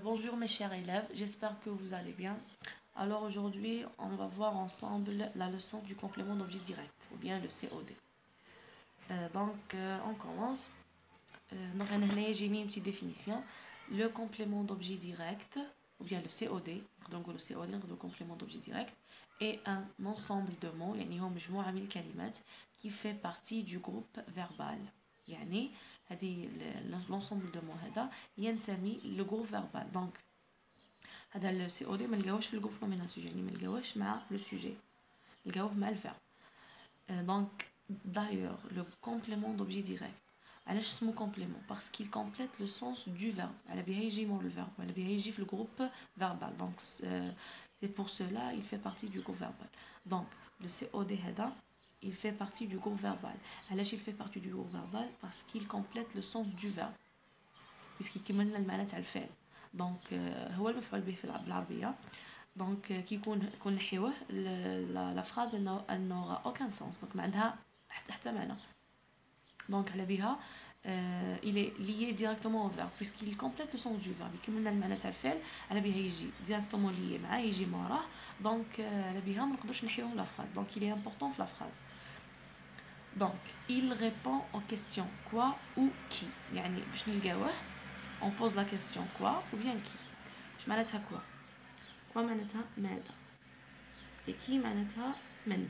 Bonjour mes chers élèves, j'espère que vous allez bien. Alors aujourd'hui, on va voir ensemble la leçon du complément d'objet direct, ou bien le COD. On commence. J'ai mis une petite définition. Le complément d'objet direct, ou bien le COD, donc le COD, le complément d'objet direct, est un ensemble de mots, يعني هو مجموعة من الكلمات qui fait partie du groupe verbal. يعني هذه l'ensemble de mots هذا ينتمي للجروب verbal. Donc هذا ال COD ما نلقاوش في الجروب نوميناسيون، يعني ما نلقاوش مع لو سوجي، نلقاوه مع الفيرب. Donc d'ailleurs le complément d'objet direct علاش اسمه complément parce qu'il complète le sens du verbe. على بها يجي مور الفيرب، على بها يجي في الجروب verbal. Donc c'est pour cela il fait partie du groupe verbal. Donc le COD هذا il fait partie du groupe verbal. علاش il fait partie du groupe verbal parce qu'il complète le sens du verbe puisqu'يكمل لنا المعنى تاع الفعل. دونك هو المفعول به في بالعربيه. دونك كي يكون نحيوه لا فراز elle n'aura aucun sens. دونك ما عندها حتى معنى. دونك على بها il est lié directement au verbe puisqu'il complète le sens du verbe. يكمل لنا المعنى تاع الفعل، على بها يجي directement lié معاه، يجي موراه. دونك على بها ما نقدرش نحيوه لا فراز. دونك il est important في لا فراز. Donc il répond aux questions quoi ou qui. يعني باش نلقاوه on pose la question quoi ou bien qui. اش معناتها quoi؟ quoi معناتها ماذا، et qui معناتها من.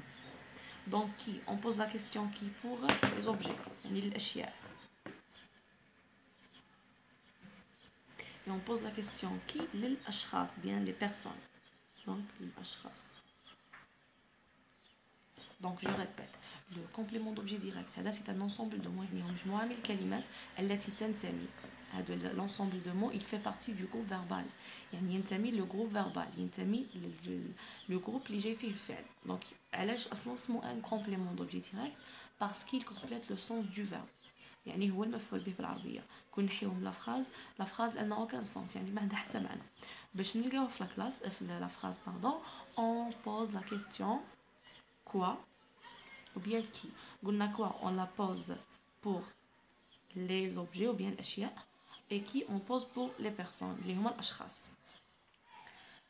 donc qui on pose la question qui pour les objets يعني الاشياء، et on pose la question qui للاشخاص bien les personnes. donc الاشخاص. donc je répète le complément d'objet direct هذا c'est un ensemble de mots، يعني مجموعة من الكلمات التي تنتمي. هذا l'ensemble de mots il fait partie du groupe verbal، يعني ينتمي le groupe verbal، ينتمي le groupe اللي جاي فيه الفعل. donc علاش اصلا اسمه un complément d'objet direct parce qu'il complète le sens du verbe، يعني هو المفعول به بالعربيه. كون نحيوهم لا فراز elle n'a aucun sens، يعني ما عندها حتى معنى. باش نلقاوه في لا كلاس في لا فراز باردون on pose la question quoi ou bien qui. قلنا quoi on la pose pour les objets ou bien الاشياء، et qui on pose pour les personnes اللي هما الاشخاص.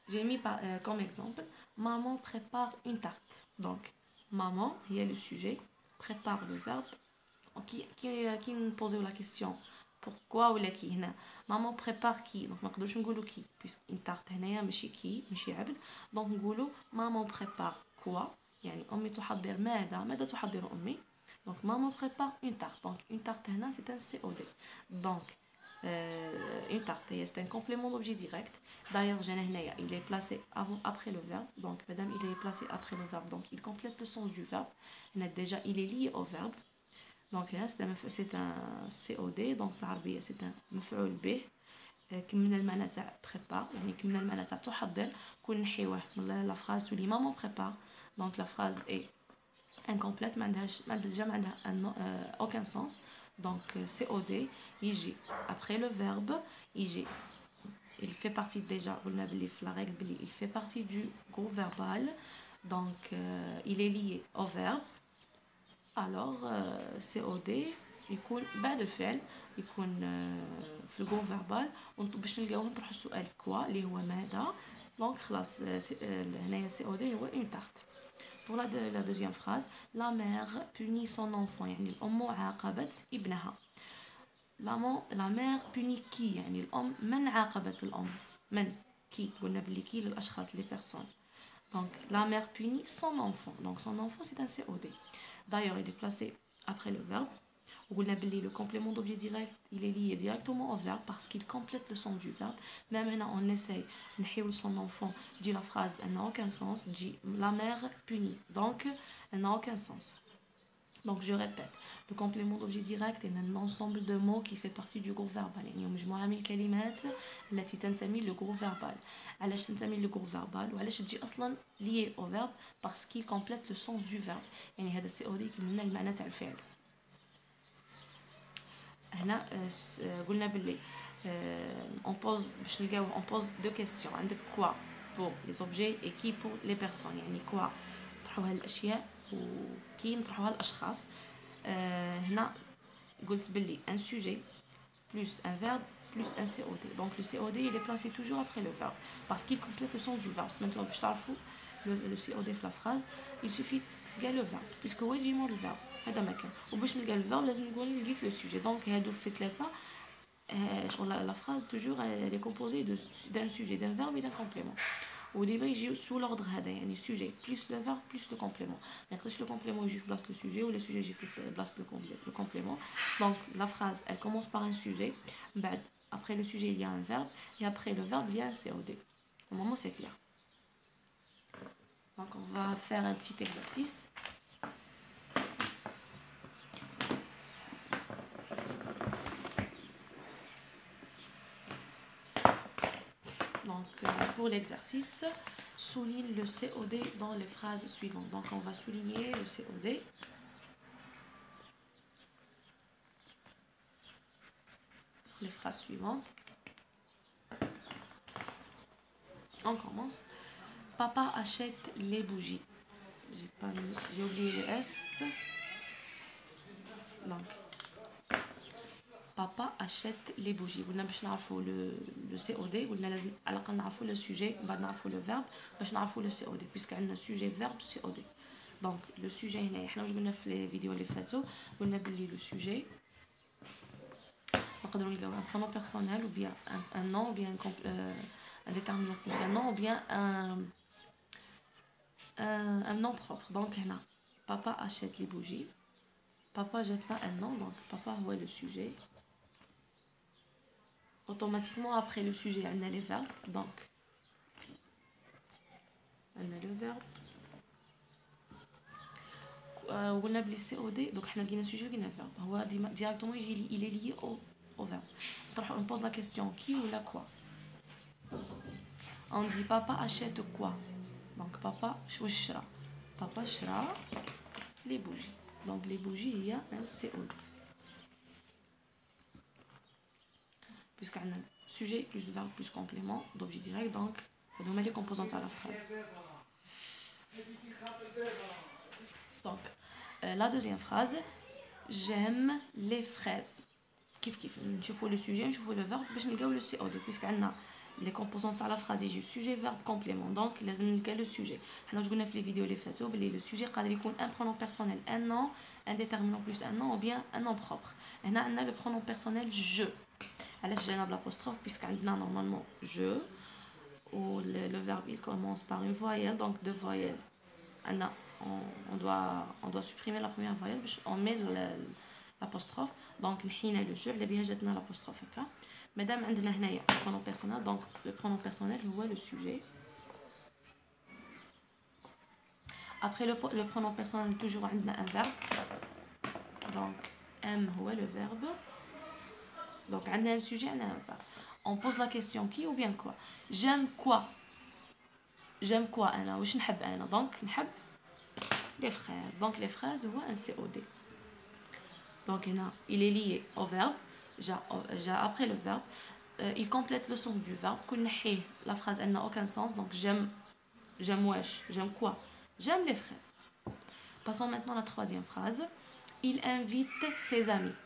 j'ai mis comme exemple maman prépare une tarte. donc maman هي le sujet، prépare le verbe. qui nous pose la question pourquoi ولا qui هنا maman prépare qui. donc ما نقدروش نقولوا qui puisque une tarte هنايا ماشي qui ماشي عبد. donc نقولوا maman prépare quoi، يعني امي تحضر ماذا تحضر امي. donc maman prépare une tarte. donc une tarte هنا c'est un COD. donc une tarte c'est un complément d'objet direct. d'ailleurs جانا هنايا il est placé après le verbe. donc madame il est placé après le verbe donc il complète le sens du verbe. هنا déjà il est lié au verbe. donc c'est un COD. donc بالعربية c'est un مفعول به. كملنا المعنى تاع prépare، يعني كملنا المعنى تاع تحضر. كون نحيوه من لا فراز تولي maman prépare. donc la phrase est incomplète، ما عندها aucun sens. donc COD يجي après le verbe، يجي il fait partie déjà قلنا بلي في la règle بلي il fait partie du groupe verbal. donc il est lié au verbe. alors COD يكون بعد الفعل، يكون في الجروب فيربال. باش نلقاوه نطرحوا السؤال كوا اللي هو ماذا. donc خلاص هنايا COD هو une tarte. pour la deuxième phrase la mère punit son enfant، يعني الأم عاقبت ابنها. la mère punit qui، يعني الأم من عاقبت الأم، من qui. قلنا بلي qui للأشخاص les personnes. donc la mère punit son enfant. donc son enfant c'est un COD. d'ailleurs il est placé après le verbe. وقلنا بلي le complément d'objet direct il est lié directement au verbe parce qu'il complète le sens du verbe. même هنا on essaye نحيو son enfant dit la phrase elle n'a aucun sens، dit la mère punit donc elle n'a aucun sens. donc je répète le complément d'objet direct est un ensemble de mots qui fait partie du groupe verbal، يعني مجموعة من الكلمات التي تنتمي للجروب verbal. علاش تنتمي للجروب verbal وعلاش تجي أصلا lié au verbe parce qu'il complète le sens du verbe. يعني هذا COD يكملنا المعنى تاع الفعل. هنا قلنا باللي on pose باش نلقاو on pose deux questions. عندك quoi pour les objets et qui pour les personnes. يعني quoi نطرحوها للاشياء وكي نطرحوها للاشخاص. هنا قلت باللي un sujet plus un verbe plus un COD. Donc le COD il est placé toujours après le verbe parce qu'il complète le sens du verbe. Maintenant باش تعرفوا le COD في la phrase, il suffit تلقى le verbe puisque هو يجي مور الverbe هذا ما كان. وباش نلقى le verbe لازم نقول لقيت le sujet. Donc هادو في ثلاثة la phrase toujours elle est composée d'un sujet, d'un verbe et d'un complément. Au début il y sous l'ordre هذا يعني sujet plus le verbe plus le complément. Mais le complément il place le sujet ou le sujet il place le complément. Donc la phrase elle commence par un sujet, après le sujet il y a un verbe et après le verbe il y a un COD. Au moment c'est clair. Donc on va faire un petit exercice. Donc pour l'exercice, souligne le COD dans les phrases suivantes. Donc on va souligner le COD. Les phrases suivantes. On commence. Papa achète les bougies. J'ai oublié le S. Donc papa achète les bougies. قلنا باش نعرفوا le COD قلنا لازم على الاقل نعرفوا le sujet بعد نعرفوا le verbe باش نعرفوا le COD puisque عندنا sujet verbe COD. Donc le sujet هنا احنا واش قلنا في les فيديو اللي فاتوا قلنا باللي le sujet نقدروا نلقاو un pronom personnel ou bien un nom ou bien un déterminant plus un nom ou bien un nom propre. Donc هنا papa achète les bougies. Papa jette un nom donc papa هو le sujet. Automatiquement après le sujet on a les verbes. Donc on a le verbe وقلنا بلي COD donc حنا لقينا sujet لقينا verbe هو directement il est lié au verbe. On pose la question qui ou la quoi. On dit papa achète quoi. Donc papa واش شرا. Papa شرا les bougies. Donc les bougies il y a un COD puisqu'on a sujet plus verbe plus complément d'objet direct. Donc on met les composantes à la phrase. Donc la deuxième phrase, j'aime les fraises. كيف نشوفوا le sujet نشوفوا le verbe باش نلقاو le COD puisqu'عندنا les composantes à la phrase يجي sujet verbe complément. Donc لازم نلقى le sujet. حنا واش قلنا في les vidéos اللي فاتوا بلي le sujet قادر يكون un pronom personnel, un nom, un déterminant plus un nom ou bien un nom propre. هنا عندنا le pronom personnel je. علاش جانا بالapostrophe puisque عندنا normalement je ou le verbe il commence par une voyelle donc deux voyelles. On doit supprimer la première voyelle on met l'apostrophe. Donc الحين le je اللي بها جاتنا l'apostrophe هكا. مادام عندنا هنايا pronom personnel donc le pronom personnel هو le sujet. Après le pronom personnel toujours عندنا un verbe. Donc M هو le verbe. Donc عندنا un sujet عندنا un verbe. On pose la question qui ou bien quoi. J'aime quoi. J'aime quoi أنا واش نحب أنا. Donc نحب les fraises. Donc les fraises هو un COD. Donc il est lié au verbe. Après le verbe il complète le sens du verbe. La phrase elle n'a aucun sens. Donc j'aime wesh. J'aime quoi. J'aime les fraises. Passons maintenant à la troisième phrase. Il invite ses amis.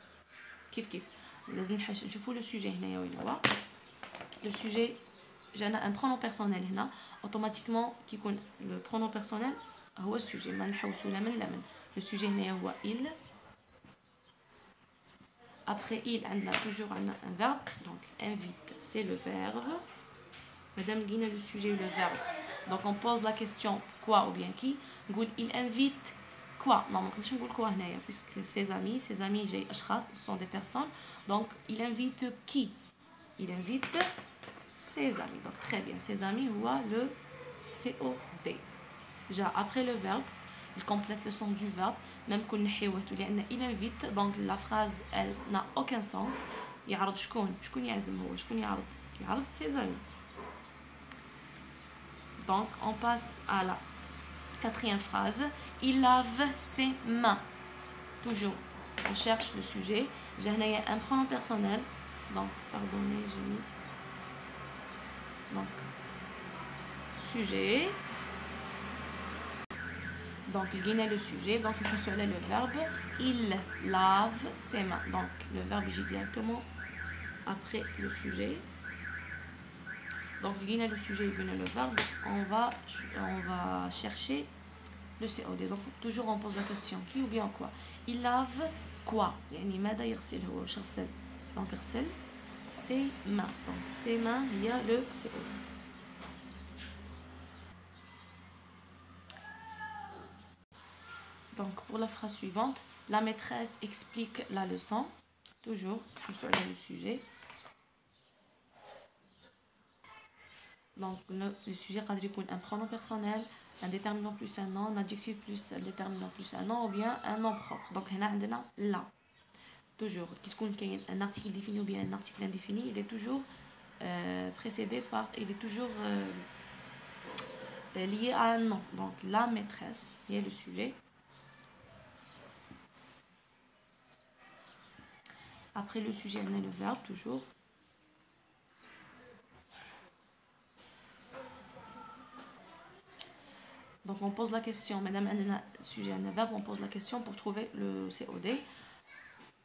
كيف لازم نشوفوا le sujet هنايا وين هو. Le sujet جانا un pronom personnel هنا automatiquement كي يكون le pronom personnel هو السوجي ما نحوسوا لا من. Le sujet هنايا هو il. Après il عندنا toujours un verbe. Donc invite c'est le verbe. Madame لقينا le sujet ou le verbe. Donc on pose la question quoi ou bien qui. نقول il invite quoi. Non ما نقدرش نقول quoi هنايا puisque ses amis جاي اشخاص ce sont des personnes. Donc il invite qui. Il invite ses amis. Donc très bien ses amis هو le COD. Après le verbe il complète le sens du verbe. Même qu'on il invite donc la phrase elle n'a aucun sens. يعرض شكون يعزم هو شكون يعرض ses amis. Donc on passe à la quatrième phrase. Il lave ses mains. Toujours on cherche le sujet. J'ai un pronom personnel. Donc pardonnez j'ai mis donc sujet. Donc il gagne le sujet. Donc il peut le verbe. Il lave ses mains. Donc le verbe il dit directement après le sujet. Donc, il y a le sujet et le verbe. On va chercher le COD. Donc, toujours on pose la question qui ou bien quoi. Il lave quoi. يعني ماذا يغسل هو شخص. Donc, يغسل ses mains. Donc, ses mains, il y a le COD. Donc, pour la phrase suivante, la maîtresse explique la leçon. Toujours le sujet. Donc, le sujet قادر يكون un pronom personnel, un déterminant plus un nom, un adjectif plus un déterminant plus un nom, ou bien un nom propre. Donc, هنا عندنا la. Toujours, puisqu'on a un article défini ou bien un article indéfini, il est toujours précédé par, il est toujours lié à un nom. Donc, la maîtresse, il y a le sujet. Après le sujet, on a le verbe, toujours. Donc, on pose la question, madame, un sujet, un verbe, on pose la question pour trouver le COD.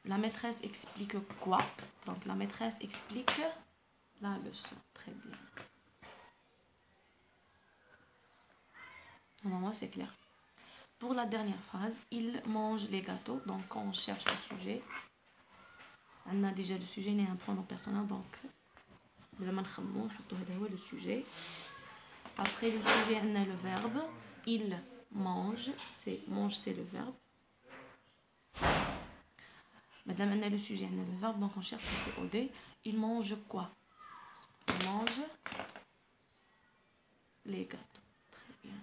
La maîtresse explique quoi? Donc, la maîtresse explique la leçon. Très bien. Normalement, c'est clair. Pour la dernière phrase, il mange les gâteaux. Donc, quand on cherche le sujet, on a déjà le sujet, il y a un pronom personnel. Donc, le sujet. Après le sujet, on a le verbe. Il mange. Mange, c'est le verbe. Madame, on a le sujet, on a le verbe. Donc, on cherche le COD. Il mange quoi? Il mange les gâteaux. Très bien.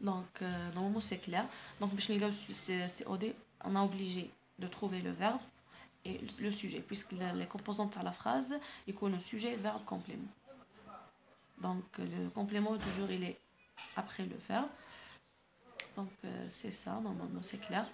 Donc, normalement, c'est clair. Donc, pour le COD, on a obligé de trouver le verbe et le sujet, puisque les composantes à la phrase, il connaît le sujet, verbe, complément. Donc, le complément, toujours, il est après le verbe. Donc, c'est ça, normalement, c'est clair.